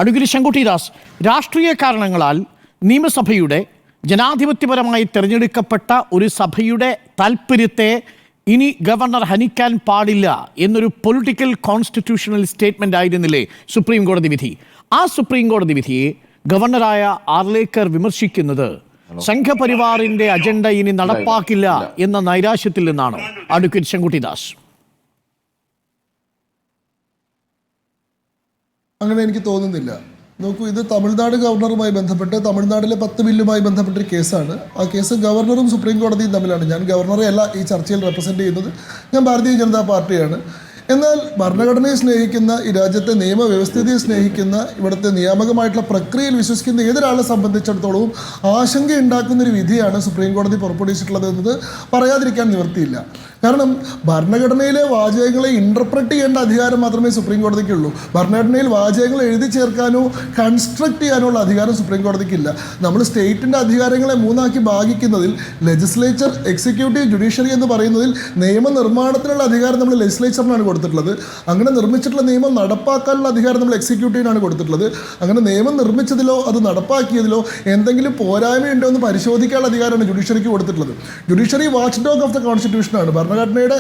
Advocate Shankuttidas, രാഷ്ട്രീയ കാരണങ്ങളാൽ നിയമസഭയുടെ ജനാധിപത്യപരമായി തിരഞ്ഞെടുക്കപ്പെട്ട ഒരു സഭയുടെ താൽപ്പര്യത്തെ ഇനി ഗവർണർ ഹനിക്കാൻ പാടില്ല എന്നൊരു പൊളിറ്റിക്കൽ കോൺസ്റ്റിറ്റ്യൂഷണൽ സ്റ്റേറ്റ്മെന്റ് ആയിരുന്നില്ലേ സുപ്രീം കോടതി വിധി? ആ സുപ്രീം കോടതി വിധിയെ ഗവർണറായ ആർലേക്കർ വിമർശിക്കുന്നത് സംഘപരിവാറിന്റെ അജണ്ട ഇനി നടപ്പാക്കില്ല എന്ന നൈരാശ്യത്തിൽ നിന്നാണ്. അഡ്വക്കേറ്റ് ശങ്കുട്ടിദാസ്. അങ്ങനെ എനിക്ക് തോന്നുന്നില്ല. നോക്കൂ, ഇത് തമിഴ്നാട് ഗവർണറുമായി ബന്ധപ്പെട്ട് തമിഴ്നാട്ടിലെ 10 ബില്ലുമായി ബന്ധപ്പെട്ടൊരു കേസാണ്. ആ കേസ് ഗവർണറും സുപ്രീം കോടതിയും തമ്മിലാണ്. ഞാൻ ഗവർണറെ അല്ല ഈ ചർച്ചയിൽ റെപ്രസെൻ്റ് ചെയ്യുന്നത്, ഞാൻ ഭാരതീയ ജനതാ പാർട്ടിയാണ്. എന്നാൽ ഭരണഘടനയെ സ്നേഹിക്കുന്ന, ഈ രാജ്യത്തെ നിയമവ്യവസ്ഥിതിയെ സ്നേഹിക്കുന്ന, ഇവിടുത്തെ നിയാമകമായിട്ടുള്ള പ്രക്രിയയിൽ വിശ്വസിക്കുന്ന ഏതൊരാളെ സംബന്ധിച്ചിടത്തോളവും ആശങ്കയുണ്ടാക്കുന്നൊരു വിധിയാണ് സുപ്രീം കോടതി പുറപ്പെടുവിച്ചിട്ടുള്ളത് എന്നത് പറയാതിരിക്കാൻ നിവൃത്തിയില്ല. കാരണം ഭരണഘടനയിലെ വാചകങ്ങളെ ഇൻ്റർപ്രറ്റ് ചെയ്യേണ്ട അധികാരം മാത്രമേ സുപ്രീം കോടതിക്കുള്ളൂ. ഭരണഘടനയിൽ വാചകങ്ങൾ എഴുതി ചേർക്കാനോ കൺസ്ട്രക്ട് ചെയ്യാനോ ഉള്ള അധികാരം സുപ്രീം കോടതിക്കില്ല. നമ്മൾ സ്റ്റേറ്റിൻ്റെ അധികാരങ്ങളെ മൂന്നാക്കി ഭാഗിക്കുന്നതിൽ ലെജിസ്ലേച്ചർ, എക്സിക്യൂട്ടീവ്, ജുഡീഷ്യറി എന്ന് പറയുന്നതിൽ നിയമനിർമ്മാണത്തിനുള്ള അധികാരം നമ്മൾ ലെജിസ്ലേച്ചറിനാണ് കൊടുത്തിട്ടുള്ളത്. അങ്ങനെ നിർമ്മിച്ചിട്ടുള്ള നിയമം നടപ്പാക്കാനുള്ള അധികാരം നമ്മൾ എക്സിക്യൂട്ടീവിനാണ് കൊടുത്തിട്ടുള്ളത്. അങ്ങനെ നിയമം നിർമ്മിച്ചതിലോ അത് നടപ്പാക്കിയതിലോ എന്തെങ്കിലും പോരായ്മയുണ്ടോ എന്ന് പരിശോധിക്കാനുള്ള അധികാരമാണ് ജുഡീഷ്യറിക്ക് കൊടുത്തിട്ടുള്ളത്. Judiciary watch dog of the കോൺസ്റ്റിറ്റ്യൂഷനാണ്. ഭരണഘടനയുടെ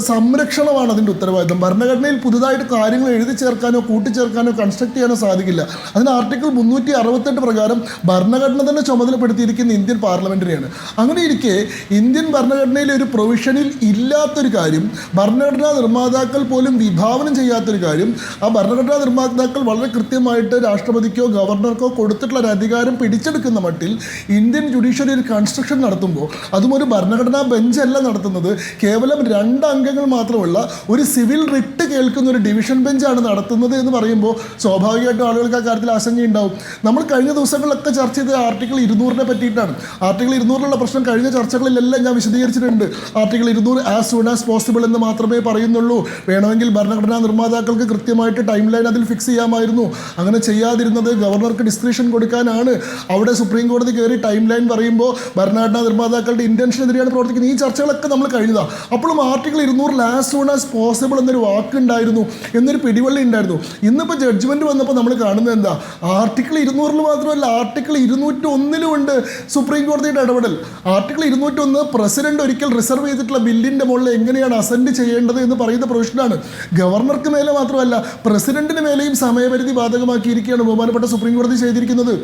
സംരക്ഷണമാണ് അതിൻ്റെ ഉത്തരവാദിത്തം. ഭരണഘടനയിൽ പുതുതായിട്ട് കാര്യങ്ങൾ എഴുതി ചേർക്കാനോ കൂട്ടിച്ചേർക്കാനോ കൺസ്ട്രക്ട് ചെയ്യാനോ സാധിക്കില്ല. അതിന് ആർട്ടിക്കിൾ 368 പ്രകാരം ഭരണഘടന തന്നെ ചുമതലപ്പെടുത്തിയിരിക്കുന്ന ഇന്ത്യൻ പാർലമെൻറ്റിനെയാണ്. അങ്ങനെ ഇരിക്കെ ഇന്ത്യൻ ഭരണഘടനയിലെ ഒരു പ്രൊവിഷനിൽ ഇല്ലാത്തൊരു കാര്യം, ഭരണഘടനാ നിർമ്മാതാക്കൾ പോലും വിഭാവനം ചെയ്യാത്തൊരു കാര്യം, ആ ഭരണഘടനാ നിർമ്മാതാക്കൾ വളരെ കൃത്യമായിട്ട് രാഷ്ട്രപതിക്കോ ഗവർണർക്കോ കൊടുത്തിട്ടുള്ള ഒരു അധികാരം പിടിച്ചെടുക്കുന്ന മട്ടിൽ ഇന്ത്യൻ ജുഡീഷ്യറി ഒരു കൺസ്ട്രക്ഷൻ നടത്തുമ്പോൾ, അതും ഒരു ഭരണഘടനാ ബെഞ്ചല്ല നടത്തുന്നത്, കേവലം 2 അംഗങ്ങൾ മാത്രമുള്ള ഒരു സിവിൽ റിട്ട് കേൾക്കുന്ന ഒരു ഡിവിഷൻ ബെഞ്ചാണ് നടത്തുന്നത് എന്ന് പറയുമ്പോൾ സ്വാഭാവികമായിട്ടും ആളുകൾക്ക് ആ കാര്യത്തിൽ ആശങ്കയുണ്ടാവും. നമ്മൾ കഴിഞ്ഞ ദിവസങ്ങളിലൊക്കെ ചർച്ച ചെയ്തത് ആർട്ടിക്കിൾ 200 പറ്റിയിട്ടാണ്. ആർട്ടിക്കിൾ 200 പ്രശ്നം കഴിഞ്ഞ ചർച്ചകളിലെല്ലാം ഞാൻ വിശദീകരിച്ചിട്ടുണ്ട്. Article 200 as soon as possible എന്ന് മാത്രമേ പറയുന്നുള്ളൂ. വേണമെങ്കിൽ ഭരണഘടനാ നിർമ്മാതാക്കൾക്ക് കൃത്യമായിട്ട് ടൈം ലൈൻ അതിൽ ഫിക്സ് ചെയ്യാമായിരുന്നു. അങ്ങനെ ചെയ്യാതിരുന്നത് ഗവർണർക്ക് ഡിസ്ക്രിപ്ഷൻ കൊടുക്കാനാണ്. അവിടെ സുപ്രീം കോടതി കയറി ടൈം ലൈൻ പറയുമ്പോൾ ഭരണഘടനാ നിർമ്മാതാക്കളുടെ ഇൻറ്റൻഷനെതിരെയാണ് പ്രവർത്തിക്കുന്നത്. ഈ ചർച്ചകളൊക്കെ നമ്മൾ കഴിഞ്ഞതാണ്. അപ്പോഴും article 200 as soon as possible എന്നൊരു വാക്കുണ്ടായിരുന്നു, എന്നൊരു പിടിവള്ളി ഉണ്ടായിരുന്നു. ഇന്നിപ്പോൾ ജഡ്ജ്മെൻറ്റ് വന്നപ്പോൾ നമ്മൾ കാണുന്നത് എന്താ? ആർട്ടിക്കിൾ 200 മാത്രമല്ല, ആർട്ടിക്കിൾ 201 ഉണ്ട് സുപ്രീം കോടതിയുടെ ഇടപെടൽ. ആർട്ടിക്കിൾ 201 പ്രസിഡന്റ് ഒരിക്കൽ റിസർവ് ചെയ്തിട്ടുള്ള ബില്ലിൻ്റെ മുകളിൽ എങ്ങനെയാണ് അസെൻഡ് ചെയ്യേണ്ടത് എന്ന് പറയുന്ന പ്രൊവിഷനാണ്. ഗവർണർക്ക് മേലെ മാത്രമല്ല, പ്രസിഡന്റിന് മേലെയും സമയപരിധി ബാധകമാക്കിയിരിക്കുകയാണ് ബഹുമാനപ്പെട്ട സുപ്രീം കോടതി ചെയ്തിരിക്കുന്നത്.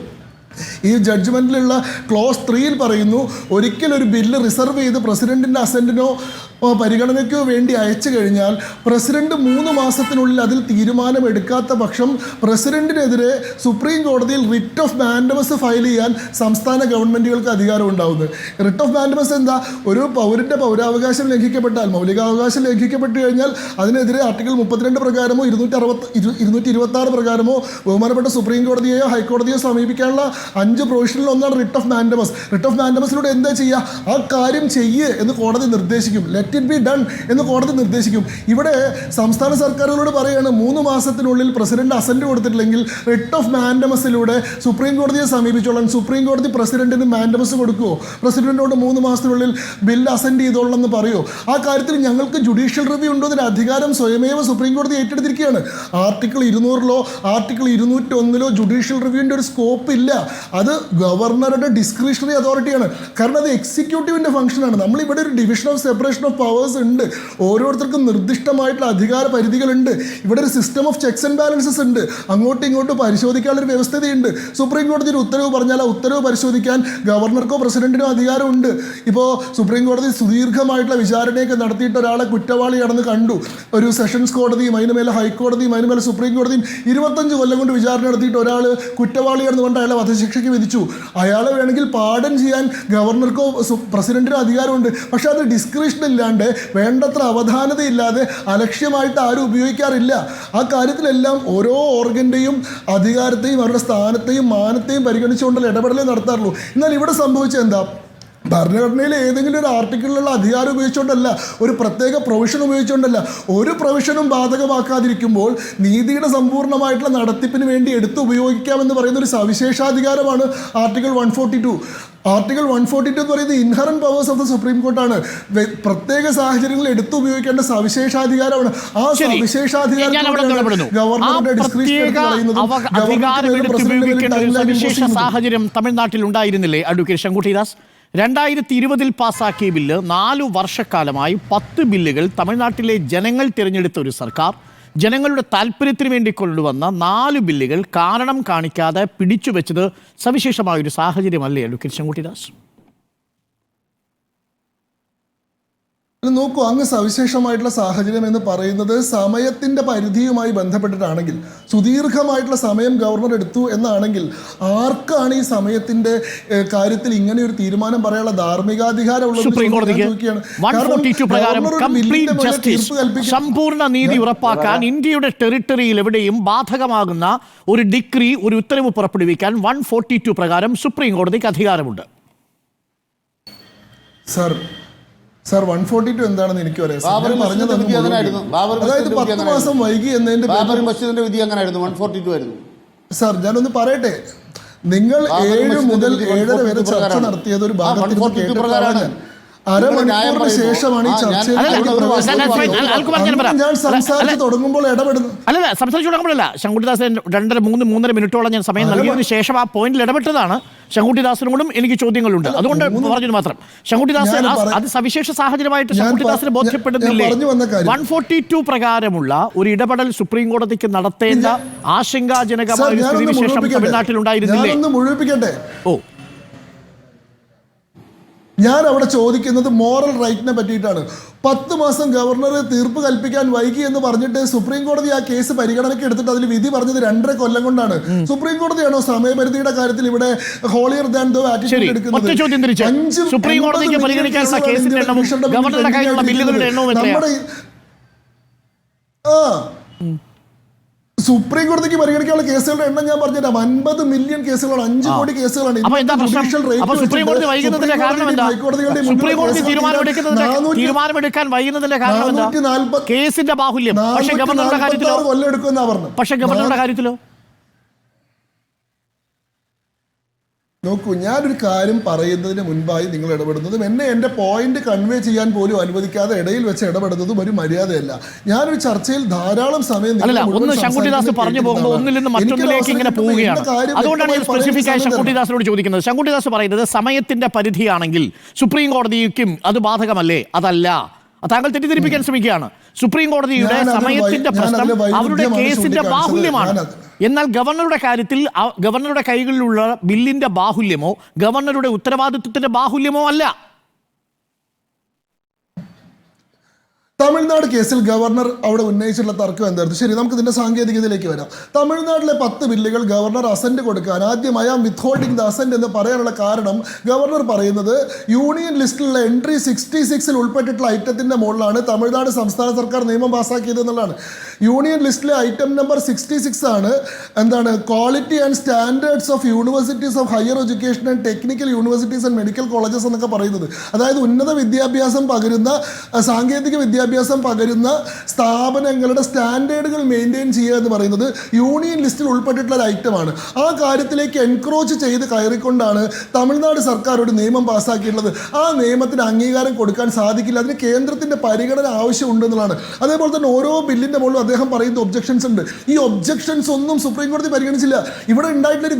ഈ ജഡ്ജ്മെൻറ്റിലുള്ള ക്ലോസ് 3 പറയുന്നു, ഒരിക്കൽ ഒരു ബില്ല് റിസർവ് ചെയ്ത് പ്രസിഡന്റിൻ്റെ അസെൻറ്റിനോ പരിഗണനയ്ക്കോ വേണ്ടി അയച്ചു കഴിഞ്ഞാൽ പ്രസിഡന്റ് 3 മാസത്തിനുള്ളിൽ അതിൽ തീരുമാനമെടുക്കാത്ത പക്ഷം പ്രസിഡന്റിനെതിരെ സുപ്രീം കോടതിയിൽ റിറ്റ് ഓഫ് മാൻഡമസ് ഫയൽ ചെയ്യാൻ സംസ്ഥാന ഗവൺമെൻറ്റുകൾക്ക് അധികാരം ഉണ്ടാവുന്നത്. റിറ്റ് ഓഫ് മാൻഡമസ് എന്താ? ഒരു പൗരൻ്റെ പൗരാവകാശം ലംഘിക്കപ്പെട്ടാൽ, മൗലികാവകാശം ലംഘിക്കപ്പെട്ട് കഴിഞ്ഞാൽ അതിനെതിരെ ആർട്ടിക്കിൾ 32 പ്രകാരമോ 226 പ്രകാരമോ ബഹുമാനപ്പെട്ട സുപ്രീം കോടതിയെയോ ഹൈക്കോടതിയോ സമീപിക്കാനുള്ള 5 പ്രൊവിഷനിൽ ഒന്നാണ് writ of mandamus. Writ of മാൻഡമസിലൂടെ എന്താ ചെയ്യുക? ആ കാര്യം ചെയ്യ് എന്ന് കോടതി നിർദ്ദേശിക്കും. ലെറ്റ് ഇറ്റ് ബി ഡൺ എന്ന് കോടതി നിർദ്ദേശിക്കും. ഇവിടെ സംസ്ഥാന സർക്കാരുകളോട് പറയുകയാണ്, 3 മാസത്തിനുള്ളിൽ പ്രസിഡന്റ് അസെന്റ് കൊടുത്തിട്ടില്ലെങ്കിൽ റിറ്റ് ഓഫ് മാൻഡമസിലൂടെ സുപ്രീം കോടതിയെ സമീപിച്ചോളാം. സുപ്രീം കോടതി പ്രസിഡന്റിന് മാൻഡമസ് കൊടുക്കുമോ? പ്രസിഡന്റിനോട് 3 മാസത്തിനുള്ളിൽ ബില്ല് അസെന്റ് ചെയ്തോളണം എന്ന് പറയുമോ? ആ കാര്യത്തിൽ ഞങ്ങൾക്ക് ജുഡീഷ്യൽ റിവ്യൂ ഉണ്ടോ? അതിന് അധികാരം സ്വയമേവ സുപ്രീം കോടതി ഏറ്റെടുത്തിരിക്കുകയാണ്. ആർട്ടിക്കിൾ 200 ആർട്ടിക്കിൾ 201 ജുഡീഷ്യൽ റിവ്യൂവിൻ്റെ ഒരു സ്കോപ്പ് ഇല്ല. അത് ഗവർണറുടെ ഡിസ്ക്രിഷണറി അതോറിറ്റിയാണ്. കാരണം അത് എക്സിക്യൂട്ടീവിൻ്റെ ഫംഗ്ഷനാണ്. നമ്മളിവിടെ ഒരു division of separation of powers ഉണ്ട്. ഓരോരുത്തർക്കും നിർദ്ദിഷ്ടമായിട്ടുള്ള അധികാര പരിധികളുണ്ട്. ഇവിടെ ഒരു system of cheques and balances ഉണ്ട്. അങ്ങോട്ടും ഇങ്ങോട്ടും പരിശോധിക്കാനുള്ളൊരു വ്യവസ്ഥതയുണ്ട്. സുപ്രീം കോടതി ഒരു ഉത്തരവ് പറഞ്ഞാൽ ആ ഉത്തരവ് പരിശോധിക്കാൻ ഗവർണർക്കോ പ്രസിഡന്റിനോ അധികാരമുണ്ട്. ഇപ്പോൾ സുപ്രീം കോടതി സുദീർഘമായിട്ടുള്ള വിചാരണയൊക്കെ നടത്തിയിട്ട് ഒരാളെ കുറ്റവാളിയാണെന്ന് കണ്ടു. ഒരു സെഷൻസ് കോടതിയും അതിന് മേലെ ഹൈക്കോടതിയും അതിന് മേലെ സുപ്രീം കോടതിയും 25 കൊല്ലം കൊണ്ട് വിചാരണ നടത്തിയിട്ട് ഒരാൾ കുറ്റവാളിയാണെന്ന് കൊണ്ട് അയാളെ വധശിക്ഷയ്ക്ക് വിധിച്ചു. അയാളെ വേണമെങ്കിൽ പാർഡൻ ചെയ്യാൻ ഗവർണർക്കോ പ്രസിഡന്റിനോ അധികാരമുണ്ട്. പക്ഷെ അത് ഡിസ്ക്രിപ്ഷൻ ഇല്ലാണ്ട്, വേണ്ടത്ര അവധാനതയില്ലാതെ അലക്ഷ്യമായിട്ട് ആരും ഉപയോഗിക്കാറില്ല. ആ കാര്യത്തിലെല്ലാം ഓരോ ഓർഗൻ്റെയും അധികാരത്തെയും അവരുടെ സ്ഥാനത്തെയും മാനത്തെയും പരിഗണിച്ചുകൊണ്ടുള്ള ഇടപെടലേ നടത്താറുള്ളൂ. എന്നാൽ ഇവിടെ സംഭവിച്ചത് എന്താ? ഭരണഘടനയിലെ ഏതെങ്കിലും ഒരു ആർട്ടിക്കിളിലുള്ള അധികാരം ഉപയോഗിച്ചുകൊണ്ടല്ല, ഒരു പ്രത്യേക പ്രൊവിഷൻ ഉപയോഗിച്ചുകൊണ്ടല്ല, ഒരു പ്രൊവിഷനും ബാധകമാക്കാതിരിക്കുമ്പോൾ നീതിയുടെ സമ്പൂർണ്ണമായിട്ടുള്ള നടത്തിപ്പിന് വേണ്ടി എടുത്ത് ഉപയോഗിക്കാമെന്ന് പറയുന്ന ഒരു സവിശേഷാധികാരമാണ് ആർട്ടിക്കിൾ 142. ആർട്ടിക്കിൾ 142 എന്ന് പറയുന്നത് inherent powers of the supreme കോർട്ടാണ്. പ്രത്യേക സാഹചര്യങ്ങളിൽ എടുത്തു ഉപയോഗിക്കേണ്ട സവിശേഷാധികാരമാണ്. ആ സവിശേഷ സാഹചര്യം തമിഴ്നാട്ടിൽ ഉണ്ടായിരുന്നില്ലേ അഡ്വക്കേറ്റ് ശങ്കുട്ടിദാസ്? 2020 പാസാക്കിയ ബില്ല് 4 വർഷക്കാലമായി 10 ബില്ലുകൾ തമിഴ്നാട്ടിലെ ജനങ്ങൾ തിരഞ്ഞെടുത്ത ഒരു സർക്കാർ ജനങ്ങളുടെ താല്പര്യത്തിന് വേണ്ടി കൊണ്ടുവന്ന 4 ബില്ലുകൾ കാരണം കാണിക്കാതെ പിടിച്ചുവെച്ചത് സവിശേഷമായൊരു സാഹചര്യമല്ലേ അഡ്വക്കേറ്റ് ശങ്കുട്ടിദാസ്? നോക്കൂ, അങ്ങ് സവിശേഷമായിട്ടുള്ള സാഹചര്യം എന്ന് പറയുന്നത് സമയത്തിൻ്റെ പരിധിയുമായി ബന്ധപ്പെട്ടിട്ടാണെങ്കിൽ, സുദീർഘമായിട്ടുള്ള സമയം ഗവർണർ എടുത്തു എന്നാണെങ്കിൽ, ആർക്കാണ് ഈ സമയത്തിൻ്റെ കാര്യത്തിൽ ഇങ്ങനെ ഒരു തീരുമാനം പറയാനുള്ള ധാർമ്മികാധികാരം ഉള്ളത്? സമ്പൂർണ്ണ നീതി ഉറപ്പാക്കാൻ ഇന്ത്യയുടെ ടെറിട്ടറിയിൽ എവിടെയും ബാധകമാകുന്ന ഒരു ഡിഗ്രി, ഒരു ഉത്തരവ് പുറപ്പെടുവിക്കാൻ 142 പ്രകാരം സുപ്രീം കോടതിക്ക് അധികാരമുണ്ട്. സർ 142 എന്താണെന്ന് എനിക്ക് പറയാം. അതായത് 10 മാസം വൈകി എന്നതിന്റെ സാർ ഞാനൊന്ന് പറയട്ടെ. നിങ്ങൾ 7 മുതൽ 7:30 വരെ ചർച്ച നടത്തിയത് ഒരു ഭാഗത്ത് അരമണിക്കൂറിന് ശേഷമാണ് ഈ ചർച്ചയിൽ ഞാൻ സംസാരിച്ച് തുടങ്ങുമ്പോൾ ഇടപെടുന്നു. അല്ലല്ല, സംസാരിച്ചു തുടങ്ങുമ്പോഴല്ല, ശങ്കുട്ടിദാസ് 2-3 മിനിറ്റോളം ഞാൻ സമയം നൽകിയതിനു ശേഷം ആ പോയിന്റിൽ ഇടപെട്ടതാണ്. ശങ്കുട്ടിദാസിനോടും എനിക്ക് ചോദ്യങ്ങളുണ്ട്, അതുകൊണ്ട് പറഞ്ഞത് മാത്രം. ശങ്കുട്ടിദാസ് അത് സവിശേഷ സാഹചര്യമായിട്ട് ശങ്കുട്ടിദാസിനെ ബോധ്യപ്പെടുന്നില്ലേ? 142 പ്രകാരമുള്ള ഒരു ഇടപെടൽ സുപ്രീം കോടതിക്ക് നടത്തേണ്ട ആശങ്കാജനകമായ ഒരു സ്ഥിതിവിശേഷം തമിഴ്നാട്ടിൽ ഉണ്ടായിരുന്നില്ലേ? മുഴുവിപ്പിക്കട്ടെ. ഓ, ഞാൻ അവിടെ ചോദിക്കുന്നത് മോറൽ റൈറ്റിനെ പറ്റിയിട്ടാണ്. 10 മാസം ഗവർണർ തീർപ്പ് കൽപ്പിക്കാൻ വൈകി എന്ന് പറഞ്ഞിട്ട് സുപ്രീം കോടതി ആ കേസ് പരിഗണനയ്ക്ക് എടുത്തിട്ട് അതിൽ വിധി പറഞ്ഞത് 2.5 കൊല്ലം കൊണ്ടാണ്. സുപ്രീം കോടതിയാണോ സമയപരിധിയുടെ കാര്യത്തിൽ ഇവിടെ ഹോളിയർ ദാൻ ദോ ആറ്റിറ്റ്യൂഡ് എടുക്കുന്നത്? സുപ്രീം കോടതിക്ക് പരിഗണിക്കാനുള്ള കേസുകളുടെ എണ്ണം ഞാൻ പറഞ്ഞുതരാം. 50 മില്യൺ കേസുകളാണ്, 5 കോടി കേസുകളാണ്. കേസിന്റെ ബാഹുല്യം. പക്ഷേ ഗവർണറുടെ കാര്യത്തിലോ? നോക്കൂ, ഞാനൊരു കാര്യം പറയുന്നതിന് മുൻപായി നിങ്ങൾ ഇടപെടുന്നതും എന്നെ എൻ്റെ പോയിന്റ് കൺവേ ചെയ്യാൻ പോലും അനുവദിക്കാതെ ഇടയിൽ വെച്ച് ഇടപെടുന്നതും ഒരു മര്യാദയല്ല. ഞാനൊരു ചർച്ചയിൽ ധാരാളം സമയം പറഞ്ഞു പോകുമ്പോൾ ഒന്നിൽ നിന്ന് മറ്റൊന്നിലേക്ക് ഇങ്ങനെ പോവുകയാണ്. അതുകൊണ്ടാണ് ഞാൻ സ്പെസിഫിക് ആയി ശങ്കുട്ടിദാസിനോട് ചോദിക്കുന്നത്. ശങ്കുട്ടിദാസ് പറയുന്നത് സമയത്തിന്റെ പരിധിയാണെങ്കിൽ സുപ്രീം കോടതിക്കും അത് ബാധകമല്ലേ? അതല്ല, താങ്കൾ തെറ്റിദ്ധരിപ്പിക്കാൻ ശ്രമിക്കുകയാണ്. സുപ്രീം കോടതിയുടെ സമയത്തിന്റെ പ്രശ്നം അവരുടെ കേസിന്റെ ബാഹുല്യമാണ്. എന്നാൽ ഗവർണറുടെ കാര്യത്തിൽ ഗവർണറുടെ കൈകളിലുള്ള ബില്ലിന്റെ ബാഹുല്യമോ ഗവർണറുടെ ഉത്തരവാദിത്വത്തിന്റെ ബാഹുല്യമോ അല്ല. തമിഴ്നാട് കേസിൽ ഗവർണർ അവിടെ ഉന്നയിച്ചിട്ടുള്ള തർക്കം എന്തായിരുന്നു? ശരി, നമുക്ക് ഇതിന്റെ സാങ്കേതികതയിലേക്ക് വരാം. തമിഴ്നാട്ടിലെ 10 ബില്ലുകൾ ഗവർണർ അസന്റ് കൊടുക്കാൻ ആദ്യമായി വിത്ത്ഹോൾഡിംഗ് ദ അസന്റ് എന്ന് പറയാനുള്ള കാരണം ഗവർണർ പറയുന്നത് യൂണിയൻ ലിസ്റ്റിലുള്ള എൻട്രി 66 ഉൾപ്പെട്ടിട്ടുള്ള ഐറ്റത്തിന്റെ മുകളിലാണ് തമിഴ്നാട് സംസ്ഥാന സർക്കാർ നിയമം പാസ്സാക്കിയത് എന്നുള്ളതാണ്. യൂണിയൻ ലിസ്റ്റിലെ ഐറ്റം നമ്പർ 66 ആണ് എന്താണ് quality and standards of universities of higher education and technical universities and medical colleges എന്നൊക്കെ പറയുന്നത്. അതായത് ഉന്നത വിദ്യാഭ്യാസം പകരുന്ന, സാങ്കേതിക വിദ്യാഭ്യാസം പകരുന്ന സ്ഥാപനങ്ങളുടെ സ്റ്റാൻഡേർഡുകൾ മെയിൻറ്റെയിൻ ചെയ്യുക എന്ന് പറയുന്നത് യൂണിയൻ ലിസ്റ്റിൽ ഉൾപ്പെട്ടിട്ടുള്ള ഒരു ഐറ്റമാണ്. ആ കാര്യത്തിലേക്ക് എൻക്രോച്ച് ചെയ്ത് കയറിക്കൊണ്ടാണ് തമിഴ്നാട് സർക്കാർ ഒരു നിയമം പാസ്സാക്കിയിട്ടുള്ളത്. ആ നിയമത്തിന് അംഗീകാരം കൊടുക്കാൻ സാധിക്കില്ല, അതിന് കേന്ദ്രത്തിന്റെ പരിഗണന ആവശ്യമുണ്ടെന്നുള്ളതാണ്. അതേപോലെ തന്നെ ഓരോ ബില്ലിന്റെ മുകളിൽ അദ്ദേഹം പറയുന്ന ഒബ്ജക്ഷൻസ് ഉണ്ട്. ഈ ഒബ്ജക്ഷൻസ് ഒന്നും സുപ്രീം കോടതി പരിഗണിച്ചില്ല. ഇവിടെ ഉണ്ടായിട്ടുള്ള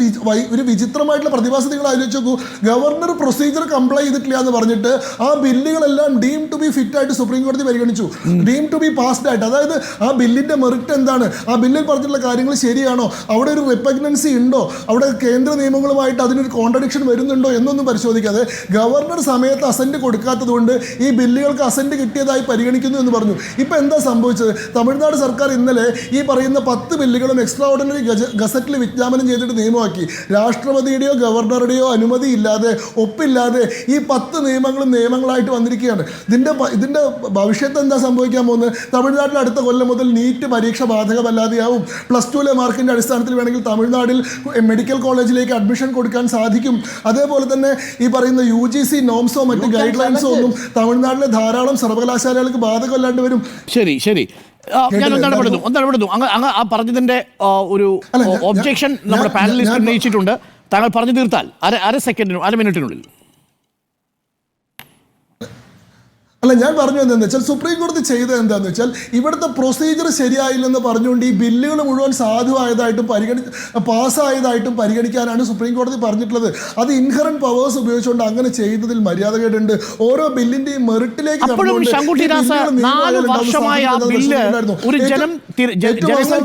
ഒരു വിചിത്രമായിട്ടുള്ള പ്രതിഭാസം നിങ്ങൾ ആലോചിച്ച് നോക്കൂ. ഗവർണർ പ്രൊസീജിയർ കംപ്ലൈ ചെയ്തിട്ടില്ല എന്ന് പറഞ്ഞിട്ട് ആ ബില്ലുകളെല്ലാം ഡീം ടു ബി ഫിറ്റ് ആയിട്ട് സുപ്രീം കോടതി പരിഗണിച്ചു, ഡീം ടു ബി പാസ്ഡ് ആയിട്ട്. അതായത് ആ ബില്ലിന്റെ മെറിറ്റ് എന്താണ്, ആ ബില്ലിൽ പറഞ്ഞിട്ടുള്ള കാര്യങ്ങൾ ശരിയാണോ, അവിടെ ഒരു റിപ്പഗ്നൻസി ഉണ്ടോ, അവിടെ കേന്ദ്ര നിയമങ്ങളുമായിട്ട് അതിനൊരു കോൺട്രഡിക്ഷൻ വരുന്നുണ്ടോ എന്നൊന്നും പരിശോധിക്കാതെ ഗവർണർ സമയത്ത് അസന്റ് കൊടുക്കാത്തത് കൊണ്ട് ഈ ബില്ലുകൾക്ക് അസന്റ് കിട്ടിയതായി പരിഗണിക്കുന്നു എന്ന് പറഞ്ഞു. ഇപ്പൊ എന്താ സംഭവിച്ചത്? തമിഴ്നാട് സർക്കാർ ഇന്നലെ ഈ പറയുന്ന 10 ബില്ലുകളും എക്സ്ട്രാ ഓർഡിനറി ഗസറ്റിൽ വിജ്ഞാപനം ചെയ്തിട്ട് നിയമമാക്കി. രാഷ്ട്രപതിയുടെയോ ഗവർണറുടെയോ അനുമതി ഇല്ലാതെ, ഒപ്പില്ലാതെ ഈ 10 നിയമങ്ങളും നിയമങ്ങളായിട്ട് വന്നിരിക്കുകയാണ്. ഇതിന്റെ ഭവിഷ്യത്ത് എന്താ സംഭവിക്കാൻ പോകുന്നത്? തമിഴ്നാട്ടിൽ അടുത്ത കൊല്ലം മുതൽ നീറ്റ് പരീക്ഷ ബാധകമല്ലാതെയാവും. +2 മാർക്കിന്റെ അടിസ്ഥാനത്തിൽ വേണമെങ്കിൽ തമിഴ്നാട്ടിൽ മെഡിക്കൽ കോളേജിലേക്ക് അഡ്മിഷൻ കൊടുക്കാൻ സാധിക്കും. അതേപോലെ തന്നെ ഈ പറയുന്ന UGC നോംസോ മറ്റ് ഗൈഡ് ലൈൻസോ ഒന്നും തമിഴ്നാട്ടിലെ ധാരാളം സർവകലാശാലകൾക്ക് ബാധകമല്ലാണ്ട് വരും. ശരി ഞാൻ ഒന്നിടപെടുന്നു. അങ്ങ് ആ പറഞ്ഞതിന്റെ ഒരു ഒബ്ജെക്ഷൻ നമ്മുടെ പാനലിസ്റ്റ് ഉന്നയിച്ചിട്ടുണ്ട്. താങ്കൾ പറഞ്ഞു തീർത്താൽ അര മിനിറ്റിനുള്ളിൽ. അല്ല, ഞാൻ പറഞ്ഞു എന്താണെന്ന് വെച്ചാൽ സുപ്രീം കോടതി ചെയ്തത് എന്താണെന്ന് വെച്ചാൽ ഇവിടുത്തെ പ്രൊസീജിയർ ശരിയായില്ലെന്ന് പറഞ്ഞുകൊണ്ട് ഈ ബില്ലുകൾ മുഴുവൻ സാധുവായതായിട്ടും പാസ്സായതായിട്ടും പരിഗണിക്കാനാണ് സുപ്രീം കോടതി പറഞ്ഞിട്ടുള്ളത്. അത് ഇൻഹറന്റ് പവേഴ്സ് ഉപയോഗിച്ചുകൊണ്ട് അങ്ങനെ ചെയ്യുന്നതിൽ മര്യാദകേടുണ്ട്. ഓരോ ബില്ലിന്റെയും മെറിറ്റിലേക്ക്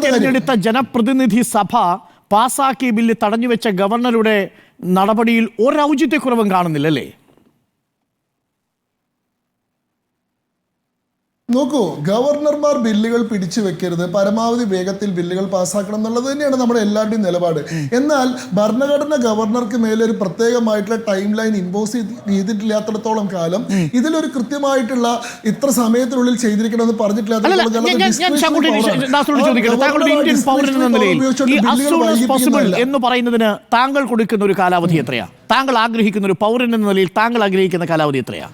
തിരഞ്ഞെടുത്ത ജനപ്രതിനിധി സഭ പാസാക്കിയ ബില്ല് തടഞ്ഞുവെച്ച ഗവർണറുടെ നടപടിയിൽ ഒരു ഔചിത്യക്കുറവും കാണുന്നില്ലല്ലേ? നോക്കൂ, ഗവർണർമാർ ബില്ലുകൾ പിടിച്ചു വെക്കരുത്, പരമാവധി വേഗത്തിൽ ബില്ലുകൾ പാസ്സാക്കണം എന്നുള്ളത് തന്നെയാണ് നമ്മുടെ എല്ലാവരുടെയും നിലപാട്. എന്നാൽ ഭരണഘടന ഗവർണർക്ക് മേലെ ഒരു പ്രത്യേകമായിട്ടുള്ള ടൈം ലൈൻ ഇമ്പോസ് ചെയ്തിട്ടില്ലാത്തിടത്തോളം കാലം ഇതിലൊരു കൃത്യമായിട്ടുള്ള ഇത്ര സമയത്തിനുള്ളിൽ ചെയ്തിരിക്കണമെന്ന് പറഞ്ഞിട്ടില്ലാത്ത എന്ന് പറയുന്നതിന് താങ്കൾ കൊടുക്കുന്ന ഒരു കാലാവധി എത്രയാ? താങ്കൾ ആഗ്രഹിക്കുന്ന ഒരു പൗരൻ എന്ന നിലയിൽ താങ്കൾ ആഗ്രഹിക്കുന്ന കാലാവധി എത്രയാ?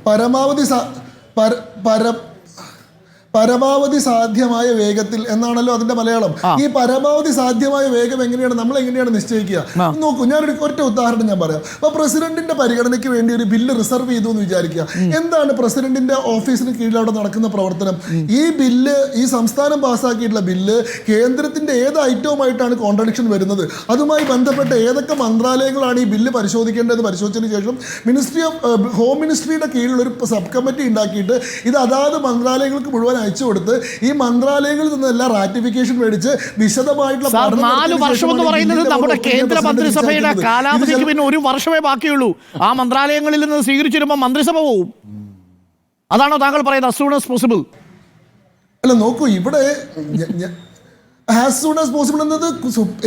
പരമാവധി സാധ്യമായ വേഗത്തിൽ എന്നാണല്ലോ അതിന്റെ മലയാളം. ഈ പരമാവധി സാധ്യമായ വേഗം നമ്മൾ എങ്ങനെയാണ് നിശ്ചയിക്കുക? നോക്കൂ, ഞാനൊരു ഒറ്റ ഉദാഹരണം ഞാൻ പറയാം. അപ്പൊ പ്രസിഡന്റിന്റെ പരിഗണനയ്ക്ക് വേണ്ടി ഒരു ബില്ല് റിസർവ് ചെയ്തു എന്ന് വിചാരിക്കുക. എന്താണ് പ്രസിഡന്റിന്റെ ഓഫീസിന് കീഴിൽ അവിടെ നടക്കുന്ന പ്രവർത്തനം? ഈ ബില്ല്, ഈ സംസ്ഥാനം പാസ്സാക്കിയിട്ടുള്ള ബില്ല് കേന്ദ്രത്തിന്റെ ഏത് ഐറ്റവുമായിട്ടാണ് കോൺട്രഡിക്ഷൻ വരുന്നത്, അതുമായി ബന്ധപ്പെട്ട ഏതൊക്കെ മന്ത്രാലയങ്ങളാണ് ഈ ബില്ല് പരിശോധിക്കേണ്ടത് പരിശോധിച്ചതിന് ശേഷം ഹോം മിനിസ്ട്രിയുടെ കീഴിൽ ഒരു സബ് കമ്മിറ്റി ഉണ്ടാക്കിയിട്ട് ഇത് അതാത് മന്ത്രാലയങ്ങൾക്ക് മുഴുവൻ അയച്ചു കൊടുത്ത് ഈ മന്ത്രാലയങ്ങളിൽ നിന്നെല്ലാം റാറ്റിഫിക്കേഷൻ മേടിച്ച് വിശദമായിട്ടുള്ള 4 വർഷം എന്ന് പറയുന്നത് നമ്മുടെ കേന്ദ്ര മന്ത്രിസഭയുടെ കാലാവധിക്ക് പിന്നെ 1 വർഷമേ ബാക്കിയുള്ളൂ. ആ മന്ത്രാലയങ്ങളിൽ നിന്ന് സ്വീകരിച്ചു വരുമ്പോൾ മന്ത്രിസഭ പോവും. അതാണോ താങ്കൾ പറയുന്നത് as soon as possible? അല്ല, നോക്കൂ, ഇവിടെ ആസ് സൂൺ ആസ് പോസിബിൾ എന്നത്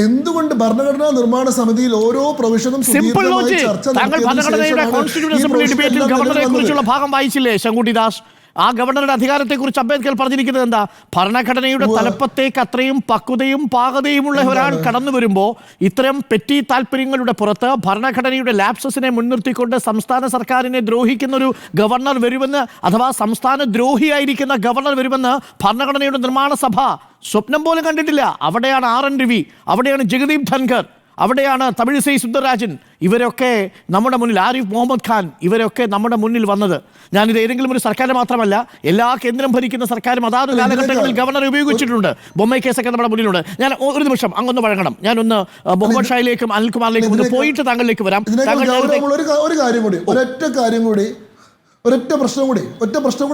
എന്തുകൊണ്ട് ഭരണഘടനാ നിർമ്മാണ സമിതിയിൽ ഓരോ പ്രൊവിഷനും ഗവർണറെ കുറിച്ചുള്ള ഭാഗം വായിച്ചില്ലേ ശങ്കുട്ടി ദാസ്? ആ ഗവർണറുടെ അധികാരത്തെക്കുറിച്ച് അംബേദ്കർ പറഞ്ഞിരിക്കുന്നത് എന്താ? ഭരണഘടനയുടെ തലപ്പത്തേക്ക് അത്രയും പക്വതയും പാകതയുമുള്ള ഒരാൾ കടന്നു വരുമ്പോൾ ഇത്തരം പെറ്റി താല്പര്യങ്ങളുടെ പുറത്ത് ഭരണഘടനയുടെ ലാപ്സസിനെ മുൻനിർത്തിക്കൊണ്ട് സംസ്ഥാന സർക്കാരിനെ ദ്രോഹിക്കുന്ന ഒരു ഗവർണർ വരുമെന്ന്, അഥവാ സംസ്ഥാന ദ്രോഹിയായിരിക്കുന്ന ഗവർണർ വരുമെന്ന് ഭരണഘടനയുടെ നിർമ്മാണ സഭ സ്വപ്നം പോലും കണ്ടിട്ടില്ല. അവിടെയാണ് RN രവി, അവിടെയാണ് ജഗദീപ് ധൻഖർ, അവിടെയാണ് തമിഴിസൈ സുന്ദരരാജൻ, ഇവരൊക്കെ നമ്മുടെ മുന്നിൽ, ആരിഫ് മുഹമ്മദ് ഖാൻ, ഇവരൊക്കെ നമ്മുടെ മുന്നിൽ വന്നത്. ഞാനിത് ഏതെങ്കിലും ഒരു സർക്കാർ മാത്രമല്ല, എല്ലാ കേന്ദ്രം ഭരിക്കുന്ന സർക്കാരും അതാത് കാലഘട്ടങ്ങളിൽ ഗവർണറെ ഉപയോഗിച്ചിട്ടുണ്ട്. ബൊമ്മൈ കേസൊക്കെ നമ്മുടെ മുന്നിലുണ്ട്. ഞാൻ ഒരു നിമിഷം അങ്ങൊന്ന് വഴങ്ങണം. ഞാനൊന്ന് മുഹമ്മദ് ഷായിലേക്കും അനിൽകുമാറിലേക്കും ഒന്ന് പോയിട്ട് താങ്കളിലേക്ക് വരാം. ഒരൊറ്റ പ്രശ്നം കൂടി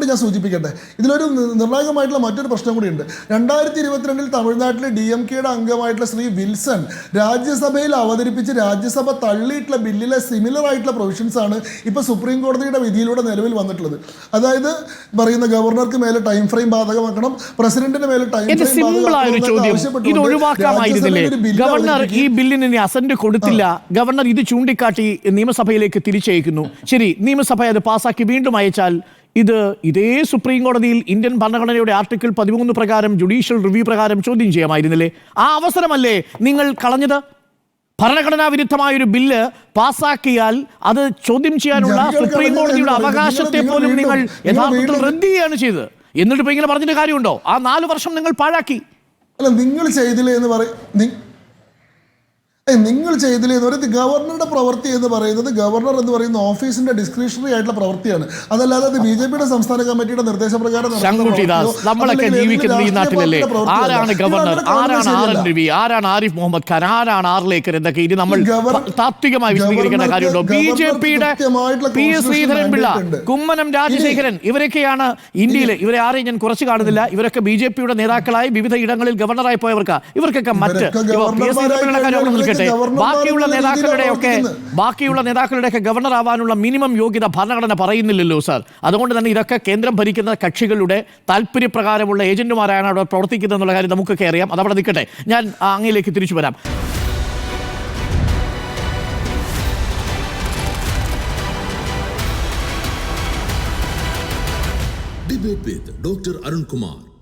ഞാൻ സൂചിപ്പിക്കട്ടെ. ഇതിലൊരു നിർണായകമായിട്ടുള്ള മറ്റൊരു പ്രശ്നം കൂടിയുണ്ട്. 2022 തമിഴ്നാട്ടിലെ DMKയുടെ അംഗമായിട്ടുള്ള ശ്രീ വിൽസൺ രാജ്യസഭയിൽ അവതരിപ്പിച്ച് രാജ്യസഭ തള്ളിയിട്ടുള്ള ബില്ലിലെ സിമിലർ ആയിട്ടുള്ള പ്രൊവിഷൻസ് ആണ് ഇപ്പൊ സുപ്രീം കോടതിയുടെ വിധിയിലൂടെ നിലവിൽ വന്നിട്ടുള്ളത്. അതായത് പറയുന്ന ഗവർണർക്ക് മേലെ ടൈം ഫ്രെയിം ബാധകമാക്കണം, പ്രസിഡന്റിന് മേലെ ടൈം ഫ്രെയിം ഗവർണർ ഈ ബില്ലിന് അസന്റ് കൊടുത്തില്ല. ഗവർണർ ഇത് ചൂണ്ടിക്കാട്ടി നിയമസഭയിലേക്ക് തിരിച്ചയക്കുന്നു. ശരി, നിയമസഭ അത് പാസാക്കി വീണ്ടും അയച്ചാൽ ഇതേ സുപ്രീം കോടതിയിൽ ഇന്ത്യൻ ഭരണഘടനയുടെ ആർട്ടിക്കിൾ 13 പ്രകാരം ജുഡീഷ്യൽ റിവ്യൂ പ്രകാരം ചോദ്യം ചെയ്യാമായിരുന്നില്ലേ? ആ അവസരമല്ലേ നിങ്ങൾ കളഞ്ഞത്? ഭരണഘടനാ വിരുദ്ധമായൊരു ബില്ല് പാസാക്കിയാൽ അത് ചോദ്യം ചെയ്യാനുള്ള സുപ്രീം കോടതിയുടെ അവകാശത്തെ പോലും നിങ്ങൾ യഥാർത്ഥത്തിൽ റദ്ദ് ചെയ്യുകയാണ് ചെയ്തത്. എന്നിട്ട് ഇപ്പൊ ഇങ്ങനെ പറഞ്ഞിട്ട് കാര്യമുണ്ടോ? ആ 4 വർഷം നിങ്ങൾ പാഴാക്കി. അല്ല, നിങ്ങൾ ചെയ്തില്ലേ എന്ന് പറയും. നിങ്ങൾ ചെയ്തില്ലേ എന്ന് പറയുന്നത് ഗവർണറുടെ പ്രവൃത്തി എന്ന് പറയുന്നത്, ഗവർണർ എന്ന് പറയുന്ന ഓഫീസിന്റെ ഡിസ്ക്രിഷണറി ആയിട്ടുള്ള പ്രവൃത്തിയാണ്. അതല്ലാതെ അത് BJPയുടെ സംസ്ഥാന കമ്മിറ്റിയുടെ നിർദ്ദേശപ്രകാരം നമ്മളൊക്കെ ജീവിക്കുന്ന ഈ നാട്ടിലല്ലേ? ആരാണ് ഗവർണർ, ആരാണ് RN രവി, ആരാണ് ആരിഫ് മുഹമ്മദ് ഖാൻ, ആരാണ് ആർലേക്കർ എന്നൊക്കെ ഇനി നമ്മൾ താത്വികമായി വിശദീകരിക്കേണ്ട കാര്യമുണ്ടോ? BJPയുടെ PS ശ്രീധരൻപിള്ള, കുമ്മനം രാജശേഖരൻ, ഇവരൊക്കെയാണ് ഇന്ത്യയിൽ. ഇവരെ ആരെയും ഞാൻ കുറച്ച് കാണുന്നില്ല. ഇവരൊക്കെ BJPയുടെ നേതാക്കളായി വിവിധ ഇടങ്ങളിൽ ഗവർണറായി പോയവർക്ക്, ഇവർക്കൊക്കെ മറ്റ് PS ശ്രീധരൻപിള്ള കാര്യം ബാക്കിയുള്ള നേതാക്കളുടെയൊക്കെ ഗവർണർ ആവാനുള്ള മിനിമം യോഗ്യത ഭരണഘടന പറയുന്നില്ലല്ലോ സാർ. അതുകൊണ്ട് തന്നെ ഇതൊക്കെ കേന്ദ്രം ഭരിക്കുന്ന കക്ഷികളുടെ താല്പര്യപ്രകാരമുള്ള ഏജന്റുമാരാണ് അവിടെ പ്രവർത്തിക്കുന്നത് എന്നുള്ള കാര്യം നമുക്കൊക്കെ അറിയാം. അതവിടെ നിൽക്കട്ടെ, ഞാൻ അങ്ങയിലേക്ക് തിരിച്ചു വരാം. Debate with Dr. Arun Kumar.